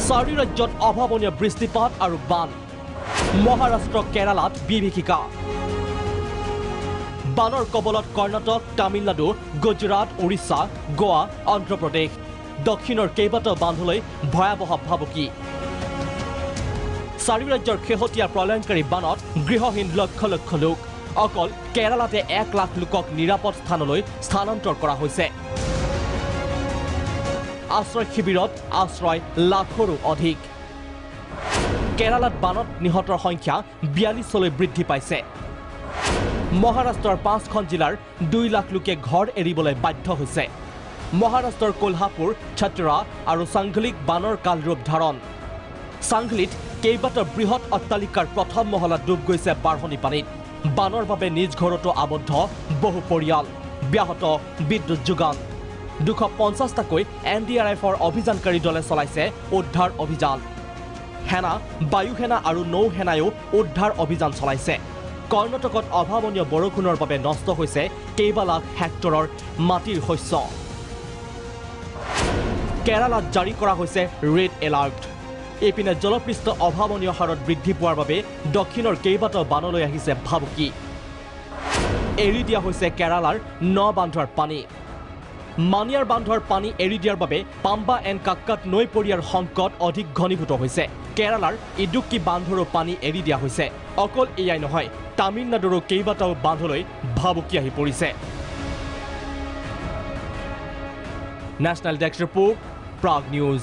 চাৰি ৰাজ্যত অভাৱনীয় বৃষ্টিপাত আৰু বান মহাৰাষ্ট্ৰ কেৰালাত বিভীষিকা বানৰ কবলত কৰ্ণাটক তামিলনাডু গুজৰাট উৰিষ্যা গোৱা অন্ধ্ৰপ্ৰদেশ দক্ষিণৰ কেইবাটাও বান্ধলৈ ভয়াৱহ ভাবুকি চাৰি ৰাজ্যৰ শেহতীয়া প্ৰলয়ংকাৰী বানত গৃহহীন লক্ষ লক্ষ লোক অকল কেৰালাতে 1 লাখ লোকক নিৰাপদ স্থানলৈ স্থানান্তৰ কৰা হৈছে আশ্ৰয় শিবিৰত আশ্ৰয় লাখৰো অধিক কেৰালাত বানত নিহতৰ সংখ্যা 42লৈ বৃদ্ধি পাইছে মহাৰাষ্ট্ৰৰ 5খন জিলাৰ 2 লাখ লোকে ঘৰ এৰিবলৈ বাধ্য হৈছে মহাৰাষ্ট্ৰৰ কোলহাপুৰ ছত্ৰা আৰু সাংঘলিক বানৰ কালৰূপ ধাৰণ সাংঘলিত কেইবাটাও বৃহৎ অট্টালিকাৰ প্ৰথম মহলাত ডুব গৈছে বাঢ়নি পানীত বানৰ বাবে নিজ ঘৰতো আবদ্ধ বহু পৰিয়াল ব্যাহত বিদ্যুৎ যোগান 250টাকৈ এনডিআৰএফৰ অভিযানকাৰী দলে চলাইছে উদ্ধাৰ অভিযান সেনা বায়ুসেনা আৰু নৌসেনায়ো উদ্ধাৰ অভিযান চলাইছে কৰ্ণাটকত অভাৱনীয় বৰষুণৰ বাবে নষ্ট হৈছে কেইবা লাখ হেক্টৰৰ মাটিৰ শস্য কেৰালাত জাৰি কৰা হৈছে ৰেড এলাৰ্ট এইপিনে জলপৃষ্ঠ অভাৱনীয় হাৰত বৃদ্ধি পোৱাৰ বাবে দক্ষিণৰ কেইবাটাও বানলৈ আহিছে ভাবুকি এৰি দিয়া হৈছে কেৰালাৰ 9 বান্ধৰ পানী মানিয়াৰ বান্ধৰ পানী এৰি দিয়াৰ বাবে পাম্বা এণ্ড কাক্কাত নৈ পৰিয়াৰ সংকট অধিক ঘনীভূত হৈছে কেৰালাৰ ইডুক্কি বান্ধৰো পানী এৰি দিয়া হৈছে অকল এয়াই নহয় তামিলনাডুৰো কেইবাটাও বান্ধলৈ ভাবুকি আহি পৰিছে national desk report Prag news